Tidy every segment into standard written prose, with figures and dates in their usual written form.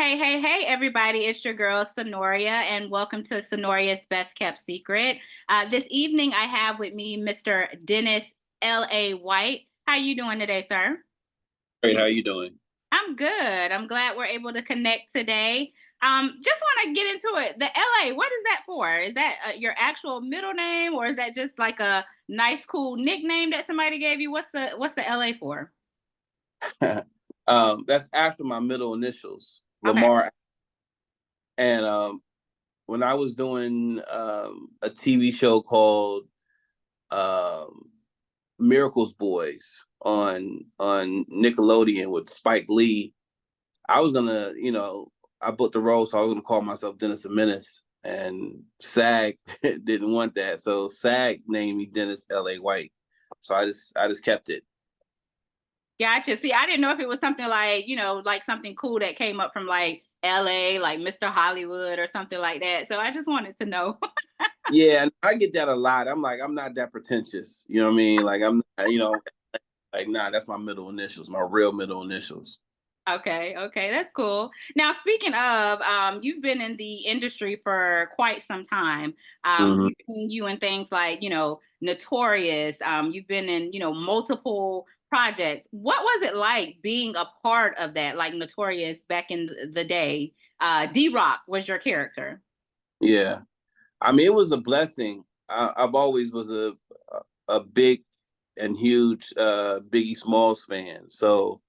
Hey, everybody. It's your girl, Synoria, and welcome to Synoria's Best Kept Secret. This evening, I have with me Mr. Dennis L.A. White. How you doing today, sir? Great, how you doing? I'm good. I'm glad we're able to connect today. Just want to get into it. The L.A., what is that for? Is that your actual middle name, or is that just like a nice, cool nickname that somebody gave you? What's the L.A. for? That's after my middle initials, Okay. Lamar. And when I was doing a TV show called um, Miracles Boys on Nickelodeon with Spike Lee, I was gonna, I booked the role, so I was gonna call myself Dennis the Menace. And SAG didn't want that, so SAG named me Dennis L.A. White. So I just kept it. Gotcha. See, I didn't know if it was something like, like something cool that came up from like LA, like Mr. Hollywood or something like that. So I just wanted to know. Yeah, and I get that a lot. I'm like, I'm not that pretentious. You know what I mean? Like I'm not, like, nah, that's my middle initials, my real middle initials. Okay, that's cool. Now, speaking of, you've been in the industry for quite some time. Hmm. We've seen you in things like, Notorious. You've been in, multiple projects. What was it like being a part of that, like Notorious back in the day? D-ROC was your character. Yeah. I mean, it was a blessing. I've always was a big and huge Biggie Smalls fan. So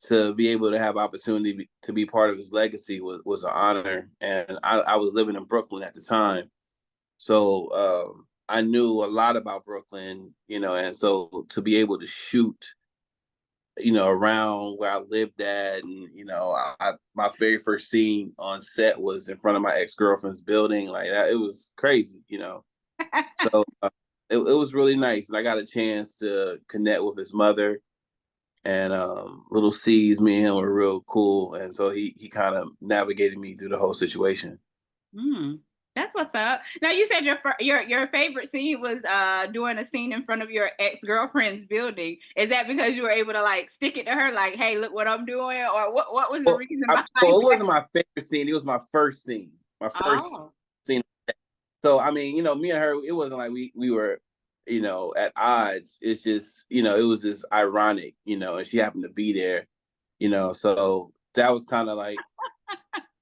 to be able to have opportunity to be part of his legacy was an honor. And I was living in Brooklyn at the time. So I knew a lot about Brooklyn, and so to be able to shoot, around where I lived at, and my very first scene on set was in front of my ex-girlfriend's building, like that. It was crazy. So it was really nice, and I got a chance to connect with his mother. And little C's, me and him were real cool, and so he kind of navigated me through the whole situation. Mm, that's what's up. Now you said your favorite scene was doing a scene in front of your ex-girlfriend's building. Is that because you were able to like stick it to her, like, "Hey, look what I'm doing," or what was the reason behind Well, it that? wasn't my favorite scene. It was my first scene. My first Oh, scene. So I mean, me and her, it wasn't like we were, at odds. It's just, it was just ironic, and she happened to be there, So that was kind of like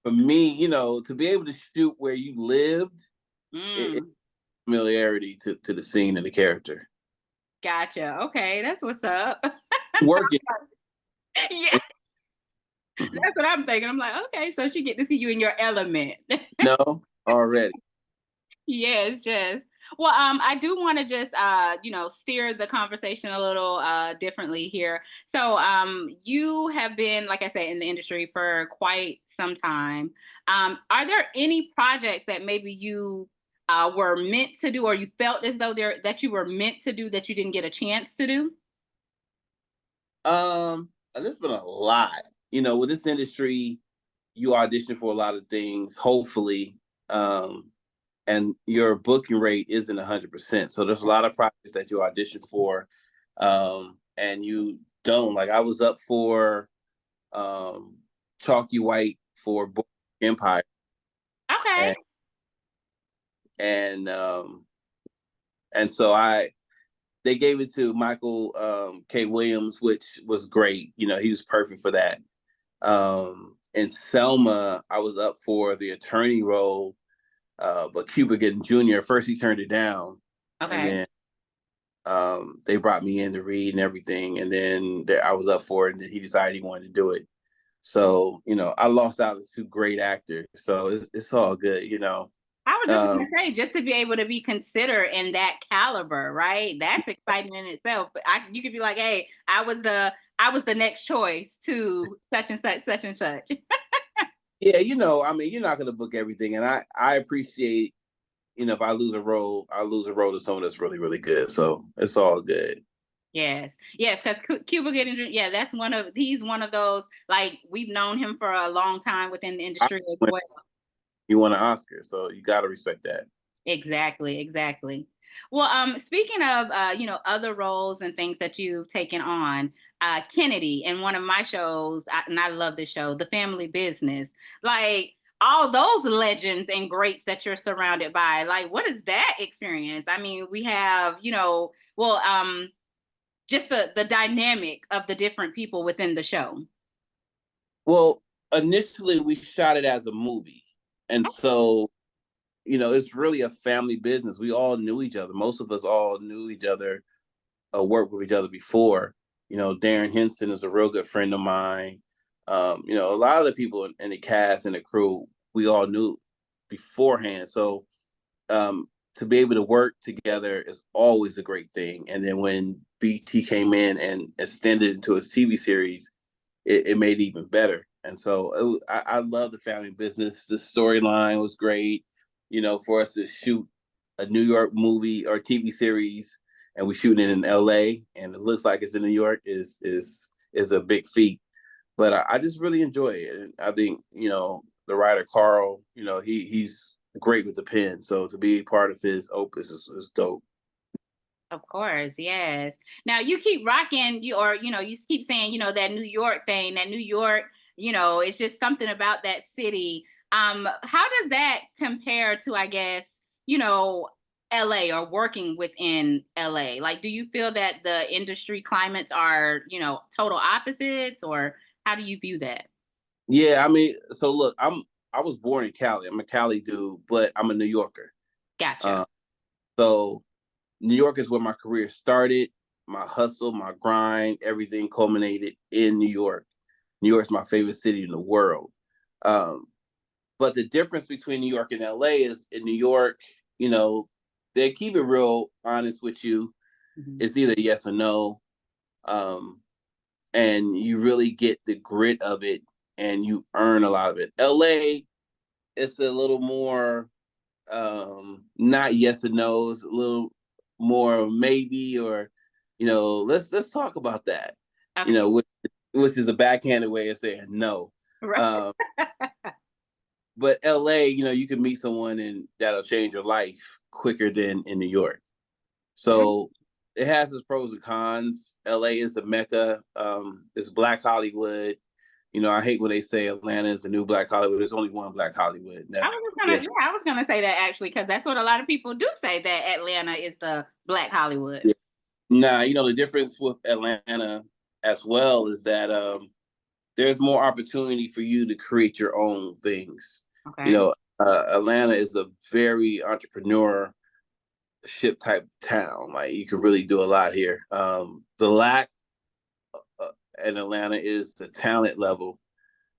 for me, to be able to shoot where you lived, it's mm, familiarity to the scene and the character. gotcha. Okay, that's what's up. Working. Yeah, that's what I'm thinking. I'm like, okay, so she get to see you in your element. Already. Yes. Well, I do want to just steer the conversation a little differently here. So, you have been, like I said, in the industry for quite some time. Are there any projects that maybe you were meant to do, or you felt as though that you were meant to do that you didn't get a chance to do? There's been a lot. With this industry, you audition for a lot of things, hopefully, and your booking rate isn't 100%. So there's a lot of projects that you audition for, and you don't. Like I was up for um, Chalky White for Empire, Okay. and and um, and so they gave it to Michael K. Williams, which was great. He was perfect for that. In Selma, I was up for the attorney role, but Cuba Gooding Jr. First he turned it down, and Okay. then they brought me in to read and everything, and then I was up for it, and then he decided he wanted to do it. So I lost out to two great actors, so it's all good. I was just gonna Um, say, just to be able to be considered in that caliber, right? That's exciting in itself. But you could be like, "Hey, I was the next choice to such and such, such and such." yeah, I mean, you're not gonna book everything, and I appreciate, if I lose a role, I lose a role to someone that's really really good, so it's all good. Yes, because Cuba Gooding, yeah, he's one of those, like, we've known him for a long time within the industry as well. You won an Oscar, so you got to respect that. Exactly. Well, speaking of other roles and things that you've taken on, Kennedy in one of my shows, and I love this show, The Family Business. Like all those legends and greats that you're surrounded by. Like, what is that experience? I mean, we have, well, just the dynamic of the different people within the show. Well, initially we shot it as a movie, and so it's really a family business. We all knew each other. Most of us all knew each other, worked with each other before. Darren Henson is a real good friend of mine. A lot of the people in the cast and the crew, we all knew beforehand. So to be able to work together is always a great thing. And then when BT came in and extended it into his TV series, it made it even better. And so I love the family business. The storyline was great. For us to shoot a New York movie or TV series, and we shooting it in L.A. and it looks like it's in New York is a big feat. But I just really enjoy it, and I think the writer Carl, he's great with the pen. So to be part of his opus is dope. Of course, yes. Now you keep rocking you keep saying, that New York thing, that New York, it's just something about that city. How does that compare to, I guess, LA or working within LA? Like, do you feel that the industry climates are, total opposites, or how do you view that? Yeah, I mean, so look, I was born in Cali. I'm a Cali dude, but I'm a New Yorker. Gotcha. Uh, so New York is where my career started. My hustle, my grind, everything culminated in New York. New York's my favorite city in the world. Um, but the difference between New York and LA is in New York, they keep it real honest with you. Mhm. It's either yes or no. Um, and you really get the grit of it and you earn a lot of it. LA, it's a little more not yes or no, it's a little more maybe, or let's talk about that. Okay. Which is a backhanded way of saying no. Right. Um, but LA, you can meet someone and that'll change your life quicker than in New York. So it has its pros and cons. LA is the mecca. It's Black Hollywood. I hate when they say Atlanta is the new Black Hollywood. There's only one Black Hollywood. And I that's was just gonna, yeah. yeah, I was gonna say that actually, because that's what a lot of people do say, that Atlanta is the Black Hollywood. Yeah. Nah, the difference with Atlanta as well is that there's more opportunity for you to create your own things. You Okay. know, Atlanta is a very entrepreneurship type town. Like you can really do a lot here. The lack in Atlanta is the talent level.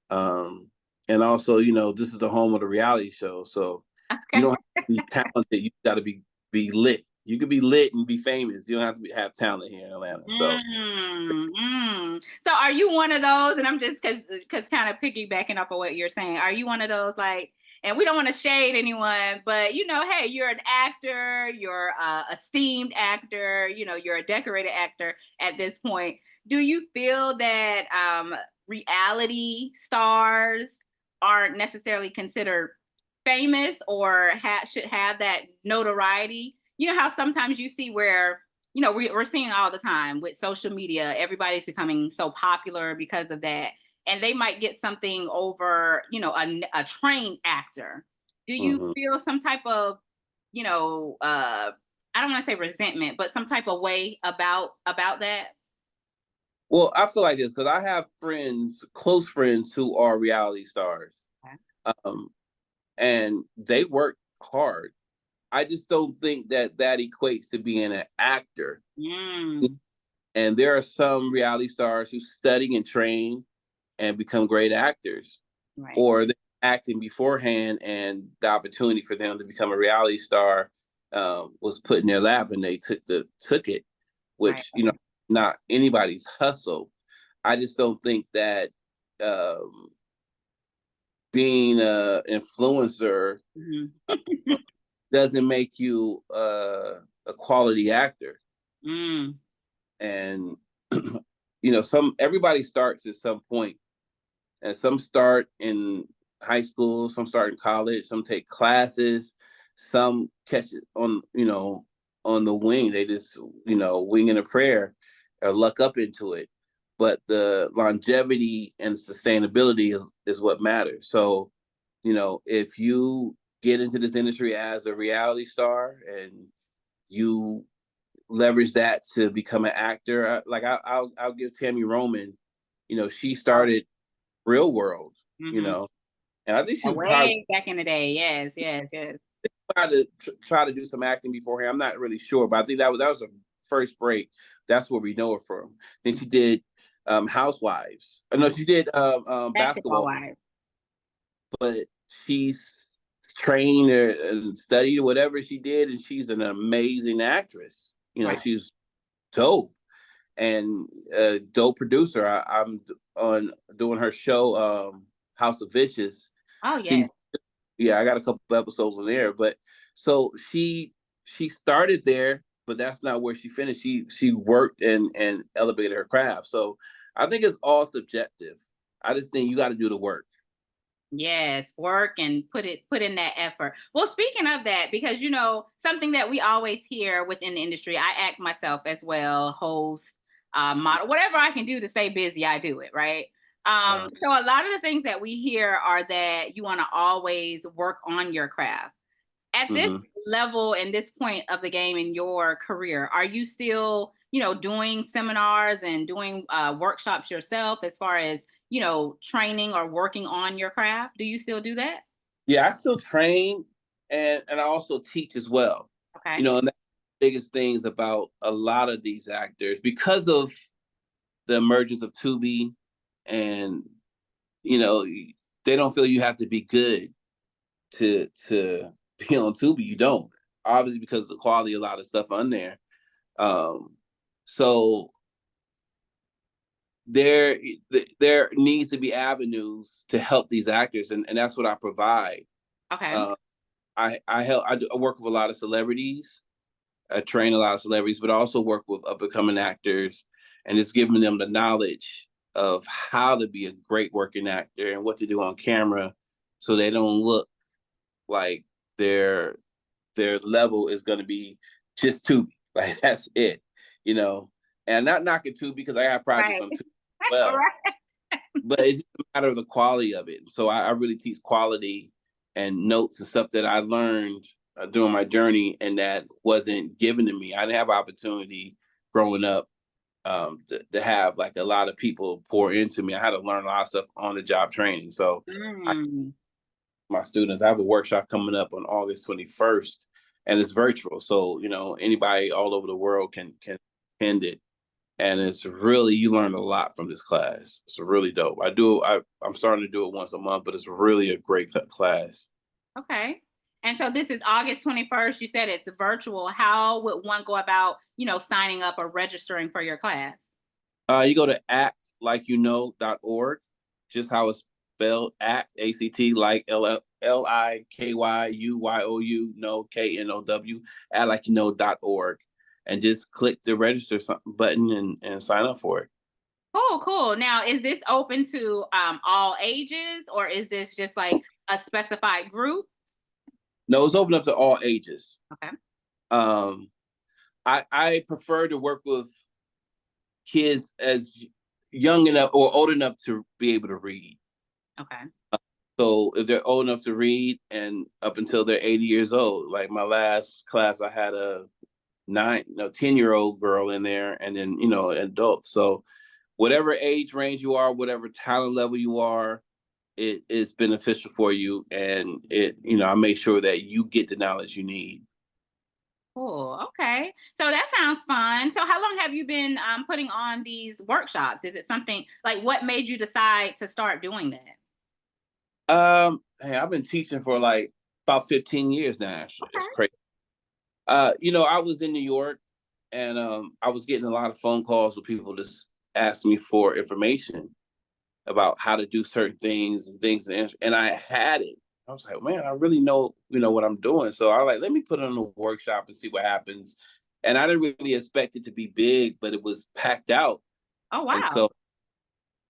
And also, this is the home of the reality show. So you Okay. don't have to be talented. You got to be lit. You could be lit and be famous. You don't have to have talent here in Atlanta. So So are you one of those? And I'm just because kind of piggybacking off of what you're saying. Are you one of those, like? And we don't want to shade anyone, but hey, you're an actor. You're a esteemed actor. You're a decorated actor at this point. Do you feel that reality stars aren't necessarily considered famous or should have that notoriety? You know how sometimes you see where we're seeing all the time with social media, everybody's becoming so popular because of that, and they might get something over a trained actor. Do you mhm. feel some type of I don't want to say resentment, but some type of way about that? Well, I feel like this because I have friends, close friends, who are reality stars, Okay. um, and they work hard. I just don't think that equates to being an actor. Mm, And there are some reality stars who study and train and become great actors, right. or they're acting beforehand, and the opportunity for them to become a reality star was put in their lap, and they took it, Right. which not anybody's hustle. I just don't think that um, being an influencer Mhm. doesn't make you a quality actor. Mm, And some everybody starts at some point, and some start in high school, some start in college, some take classes, some catch it on on the wing. They just, wing and a prayer or luck up into it. But the longevity and sustainability is what matters. So, if you get into this industry as a reality star and you leverage that to become an actor, like I'll give Tammy Roman, she Oh. started Real World, Mm-hmm. and I think she probably Way back in the day. Yes, yes, yes. try to do some acting beforehand. I'm not really sure, but I think that was a first break. That's where we know her from. Then she did Housewives. No, she did Basketball Basketball, wives. but she's trained and studied whatever she did, and she's an amazing actress. Right. She's dope and a dope producer. I'm on doing her show, House of Vicious. Oh, yes. Season, yeah, I got a couple episodes in there, but so she started there, but that's not where she finished. She worked and elevated her craft. So I think it's all subjective. I just think you got to do the work. Yes, work and put in that effort. Well, speaking of that, because something that we always hear within the industry, I act myself as well, host, model, whatever I can do to stay busy, I do it, right? So a lot of the things that we hear are that you want to always work on your craft. At this Mm-hmm. level and this point of the game in your career, are you still, doing seminars and doing workshops yourself as far as, training or working on your craft? Do you still do that? Yeah, I still train and I also teach as well. Okay. And that's the biggest things about a lot of these actors because of the emergence of Tubi, and they don't feel you have to be good to be on Tubi. You don't, obviously, because of the quality of a lot of stuff on there. So there there needs to be avenues to help these actors, and that's what I provide. Okay. Uh, I work with a lot of celebrities. I train a lot of celebrities, but I also work with up and coming actors and just giving them the knowledge of how to be a great working actor and what to do on camera so they don't look like their level is going to be just Tubi. Like that's it, you know. And not knocking Tubi because I have projects Right. on Tubi as well, Right. but it's just a matter of the quality of it. So I really teach quality and notes and stuff that I learned during my journey, and that wasn't given to me. I didn't have opportunity growing up to have like a lot of people pour into me. I had to learn a lot of stuff on the job training. So Mm. my students, I have a workshop coming up on August 21st, and it's virtual. So anybody all over the world can attend it, and it's really, you learn a lot from this class. It's really dope. I'm starting to do it once a month, but it's really a great class. Okay. And so this is August 21st. You said it's virtual. How would one go about, signing up or registering for your class? You go to actlikeyouKnow.org, just how it's spelled, ACT, like LIKYUYOU, no KNOW, actlikeyouKnow.org, and just click the register button and sign up for it. Cool, cool. Now, is this open to all ages, or is this just like a specified group? No, it's open up to all ages. Okay. Um, I prefer to work with kids as young enough or old enough to be able to read. Okay. So if they're old enough to read and up until they're 80 years old, like my last class, I had a 10-year-old girl in there, and then, an adult. So whatever age range you are, whatever talent level you are, it is beneficial for you. And I make sure that you get the knowledge you need. Cool. Okay. So that sounds fun. So how long have you been putting on these workshops? Is it something like what made you decide to start doing that? Hey, I've been teaching for like about 15 years now, actually. It's Okay. crazy. I was in New York, and I was getting a lot of phone calls with people just asking me for information about how to do certain things and things, and I had it. I was like, man, I really know, what I'm doing. So I was like, let me put on a workshop and see what happens. And I didn't really expect it to be big, but it was packed out. Oh, And wow. so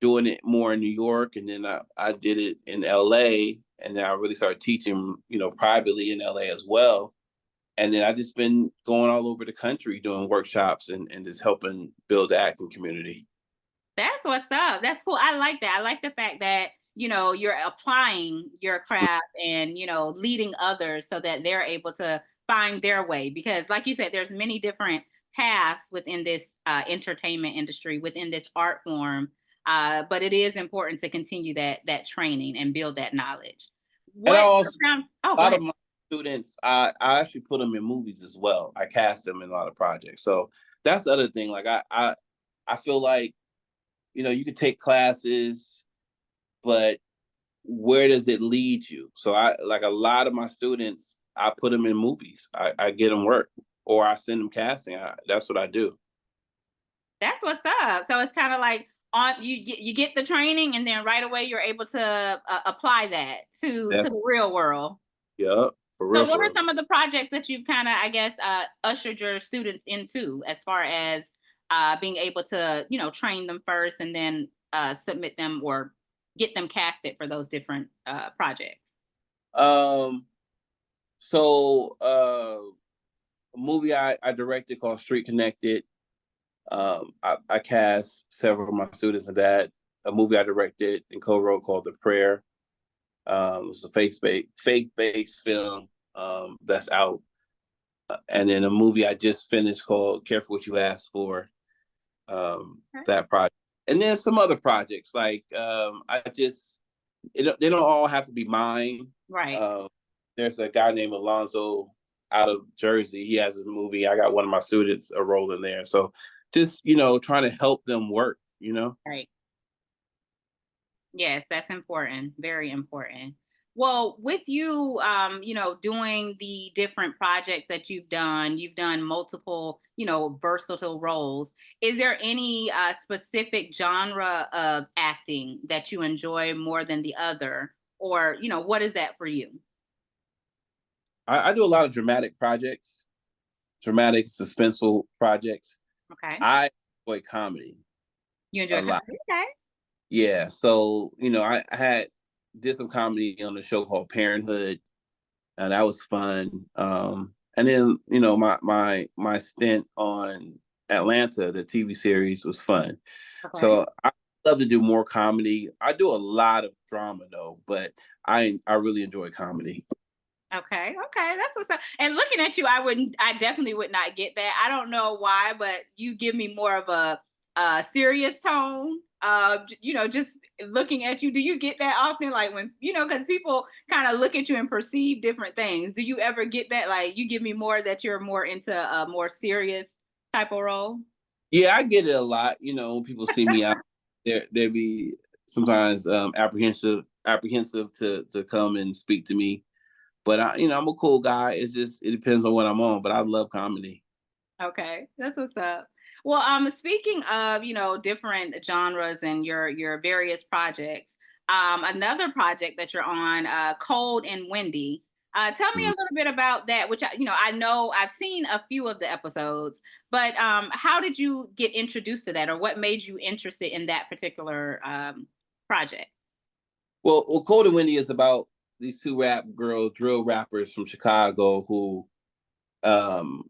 doing it more in New York, and then I did it in LA, and then I really started teaching, privately in LA as well. And then I just been going all over the country doing workshops and just helping build the acting community. That's what's up. That's cool. I like that. I like the fact that, you're applying your craft and, leading others so that they're able to find their way. Because like you said, there's many different paths within this entertainment industry, within this art form. But it is important to continue that training and build that knowledge. And I What also, Oh, a go lot ahead. of my students, I actually put them in movies as well. I cast them in a lot of projects. So that's the other thing. Like I feel like, you could take classes, but where does it lead you? So I like a lot of my students, I put them in movies. I get them work or I send them casting. That's what I do. That's what's up. So it's kind of like you get the training and then right away you're able to apply that to the That's real world. yeah, for So real, what for are real. some of the projects that you've kind of, I guess, ushered your students into as far as being able to, train them first and then submit them or get them casted for those different projects? Um, so a movie I directed called Street Connected. I cast several of my students in that. A movie I directed and co-wrote called The Prayer. It was a faith-based film that's out. And then a movie I just finished called Careful What You Ask For. Okay. That project, and then some other projects like they don't all have to be mine. Right. Uh, there's a guy named Alonzo out of Jersey. He has a movie. I got one of my students a role in there. So just trying to help them work. Right. Yes, that's important. Very important. Well, with you, doing the different projects that you've done multiple, versatile roles. Is there any specific genre of acting that you enjoy more than the other? Or, what is that for you? I do a lot of dramatic projects, dramatic, suspenseful projects. Okay. I enjoy comedy You enjoy a lot. comedy? Okay. Yeah. So, I did some comedy on the show called Parenthood, and that was fun. And then, my stint on Atlanta, the TV series, was fun. Okay. So I love to do more comedy. I do a lot of drama though, but I really enjoy comedy. Okay, okay, that's what's up. And looking at you, I definitely would not get that. I don't know why, but you give me more of a serious tone. Just looking at you, do you get that often? Like when because people kind of look at you and perceive different things. Do you ever get that? Like you give me more that you're more into a more serious type of role. Yeah, I get it a lot. When people see me out, they be sometimes apprehensive to come and speak to me. But I'm a cool guy. It's just it depends on what I'm on. But I love comedy. Okay, that's what's up. Well, speaking of different genres and your various projects, another project that you're on, Cold and Windy. Tell me a Mhm. little bit about that. Which I know I've seen a few of the episodes, but how did you get introduced to that, or what made you interested in that particular project? Well, Cold and Windy is about these two rap girl drill rappers from Chicago who um,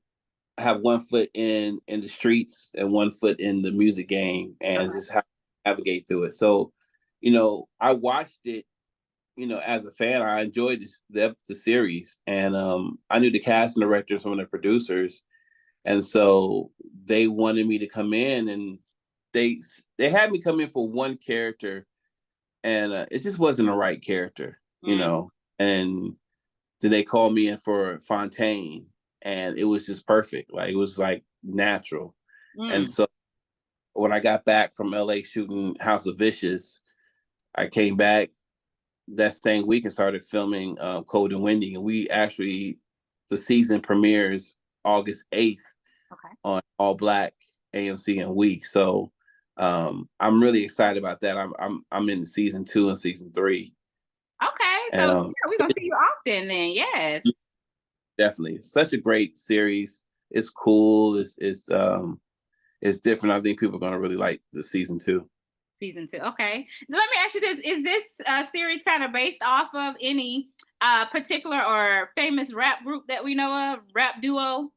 have one foot in the streets and one foot in the music game, and Okay. just how to navigate through it. So, I watched it. As a fan, I enjoyed the series, and I knew the casting directors, some of the producers, and so they wanted me to come in, and they they had me come in for one character, and it just wasn't the right character. Mm, And then they called me in for Fontaine, and it was just perfect. Like it was like natural. And mm. so when I got back from LA shooting House of Vicious, I came back that same week and started filming Cold and Windy. And the season premieres August 8th Okay. on All Black, AMC, and We. So I'm really excited about that. I'm in season 2 and season 3, Okay. So and yeah, we're gonna see you often then. Yes. definitely such a great series. It's cool. It's different. I think people are gonna really like the season 2. Season 2. Okay. Let me ask you this. Is this series kind of based off of any particular or famous rap group that we know of? Rap duo?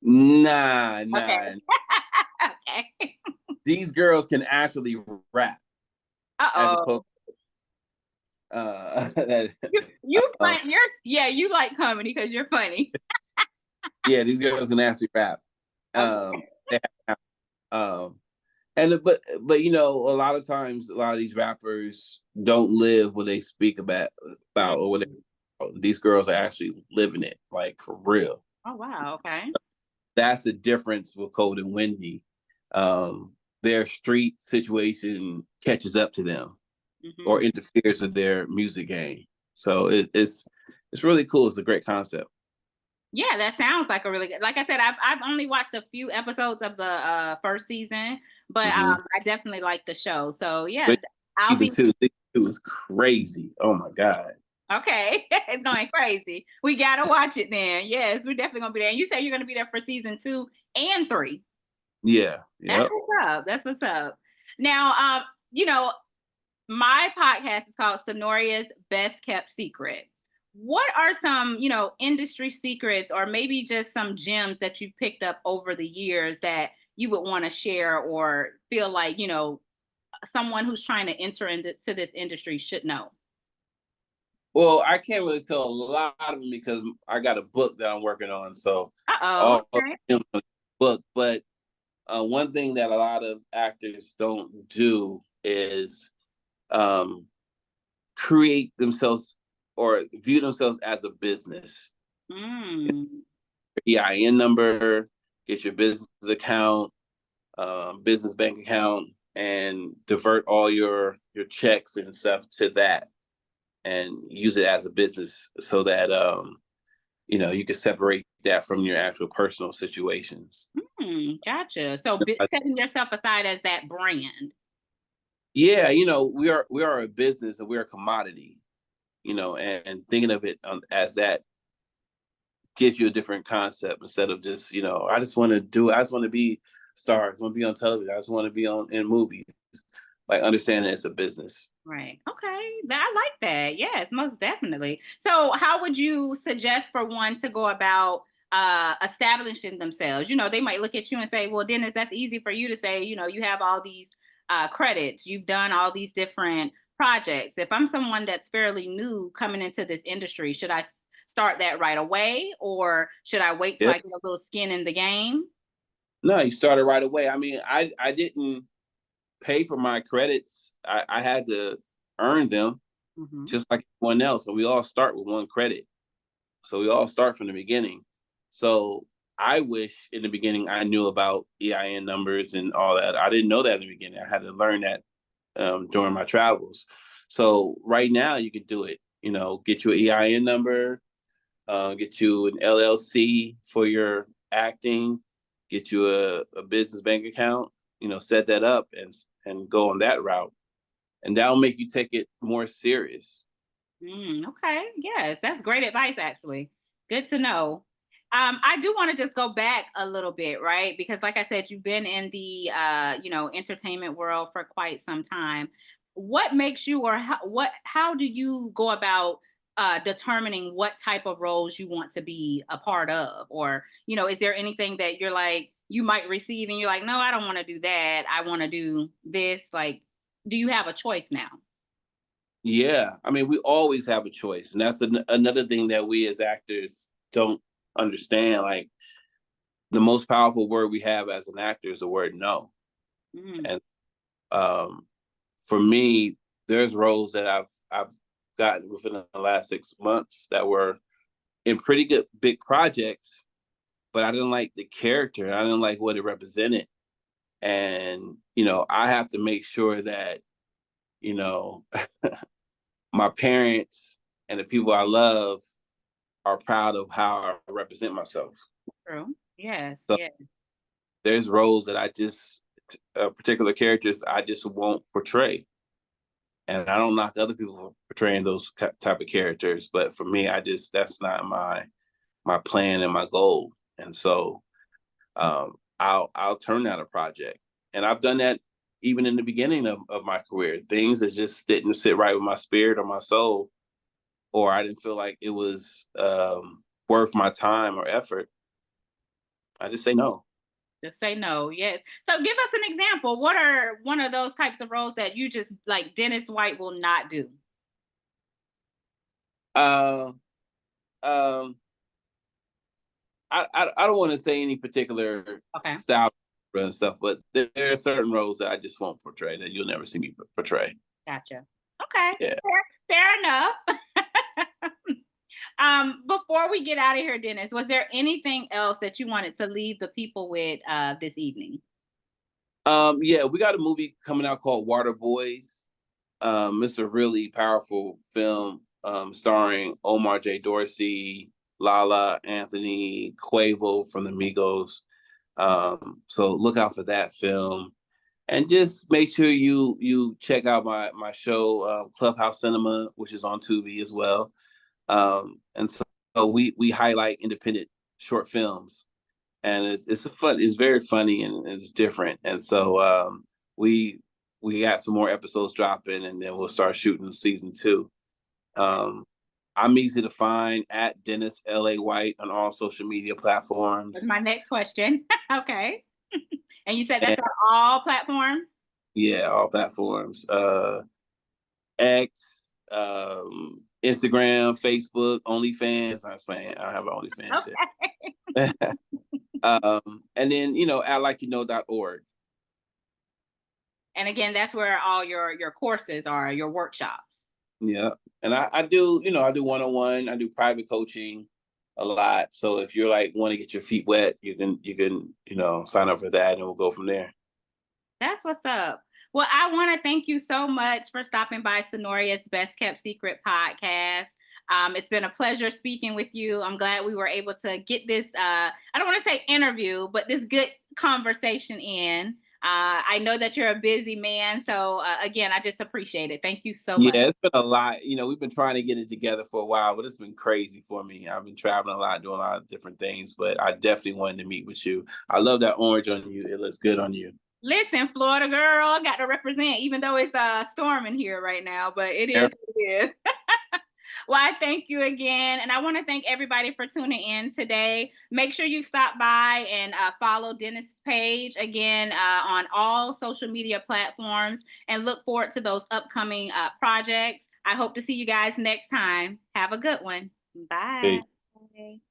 Nah, Okay. nah. Okay. These girls can actually rap as Uh-oh. opposed that, You fun you like comedy because you're funny. yeah, these girls can actually rap. Okay. They have, um and but you know, a lot of times a lot of these rappers don't live what they speak about or whatever. These girls are actually living it, like for real. Oh wow, okay. That's the difference with Cold and Wendy. Um, their street situation catches up to them or Hmm. interferes with their music game. So it's really cool. It's a great concept. Yeah, that sounds like a really good. Like I said, I've only watched a few episodes of the first season, but Mm-hmm. I definitely like the show. So yeah, But I'll season be two, season two is crazy. Oh my god. okay. It's going crazy. We gotta watch it then. Yes, we're definitely gonna be there. And you said you're gonna be there for season 2 and 3. Yeah. That's Yep. what's up. That's what's up. Now, you know, my podcast is called Synoria's Best Kept Secret. What are some, industry secrets or maybe just some gems that you've picked up over the years that you would want to share or feel like, someone who's trying to enter into this industry should know? Well, I can't really tell a lot of them because I got a book that I'm working on. So Uh-oh. all of Okay. them are book. But one thing that a lot of actors don't do is um, create themselves or view themselves as a business. Mm. EIN number, get your business account, business bank account, and divert all your checks and stuff to that, and use it as a business so that you can separate that from your actual personal situations. Gotcha. So setting yourself aside as that brand. Yeah, we are a business and we're a commodity, and thinking of it as that gives you a different concept instead of just, I just want to do it. I just want to be stars. I want to be on television. I just want to be in movies. Like understanding it's a business. Right. Okay. I like that. Yes, most definitely. So, how would you suggest for one to go about establishing themselves? They might look at you and say, "Well, Dennis, that's easy for you to say. You have all these credits. You've done all these different projects. If I'm someone that's fairly new coming into this industry, should I start that right away, or should I wait till I get Yes. a little skin in the game?" No, you started right away. I mean, I didn't pay for my credits. I had to earn them Hmm. just like everyone else. And we all start with one credit. So we all start from the beginning. So I wish in the beginning I knew about EIN numbers and all that. I didn't know that in the beginning. I had to learn that during my travels. So right now you can do it. Get you an EIN number, get you an LLC for your acting, get you a business bank account. Set that up and go on that route, and that'll make you take it more serious. Okay. Yes, that's great advice, actually. Good to know. I do want to just go back a little bit, right? Because, like I said, you've been in the entertainment world for quite some time. What makes you, or how do you go about determining what type of roles you want to be a part of, or is there anything that you're like you might receive and you're like, no, I don't want to do that. I want to do this. Like, do you have a choice now? Yeah, I mean, we always have a choice, and that's another thing that we as actors don't understand. Like the most powerful word we have as an actor is the word no. Mm, And um, for me, there's roles that I've gotten within the last 6 months that were in pretty good big projects, but I didn't like the character. I didn't like what it represented, and I have to make sure that you know my parents and the people I love are proud of how I represent myself. true. Yes. So Yes. there's roles that particular characters I just won't portray. And I don't knock other people for portraying those type of characters, but for me, that's not my plan and my goal. And so I'll turn down a project, and I've done that even in the beginning of my career, things that just didn't sit right with my spirit or my soul, or I didn't feel like it was worth my time or effort, I just say no. Just say no. Yes. So give us an example. What are one of those types of roles that you just like Dennis White will not do? Uh, um, I don't want to say any particular Okay. style and stuff, but there are certain roles that I just won't portray, that you'll never see me portray. Gotcha. Okay. Yeah. Fair enough. Before we get out of here, Dennis, was there anything else that you wanted to leave the people with this evening? Yeah, we got a movie coming out called Water Boys. It's a really powerful film, starring Omar J. Dorsey, Lala Anthony, Quavo from the Migos. So look out for that film, and just make sure you check out my show, Clubhouse Cinema, which is on Tubi as well. And so we highlight independent short films, and it's very funny and it's different. And so we we got some more episodes dropping, and then we'll start shooting season 2. Um, I'm easy to find at Dennis L.A. White on all social media That's platforms. my next question. Okay. And you said And that's on all platforms? yeah, all platforms. X, Instagram, Facebook, OnlyFans. I'm playing. I have an OnlyFans Okay. yet. And then at likeyouknow.org. And again, that's where all your courses are, your workshops. Yeah. And I do, I do one-on-one, I do private coaching a lot. So if you're like want to get your feet wet, you can sign up for that and we'll go from there. That's what's up. Well, I want to thank you so much for stopping by Synoria's Best Kept Secret podcast. It's been a pleasure speaking with you. I'm glad we were able to get this, I don't want to say interview, but this good conversation in. I know that you're a busy man. So, again, I just appreciate it. Thank you so much. Yeah, it's been a lot. We've been trying to get it together for a while, but it's been crazy for me. I've been traveling a lot, doing a lot of different things, but I definitely wanted to meet with you. I love that orange on you. It looks good on you. Listen, Florida girl, got to represent, even though it's storming here right now, but it is what it is. Well, I thank you again. And I want to thank everybody for tuning in today. Make sure you stop by and follow Dennis' page again on all social media platforms, and look forward to those upcoming projects. I hope to see you guys next time. Have a good one. Bye. Hey.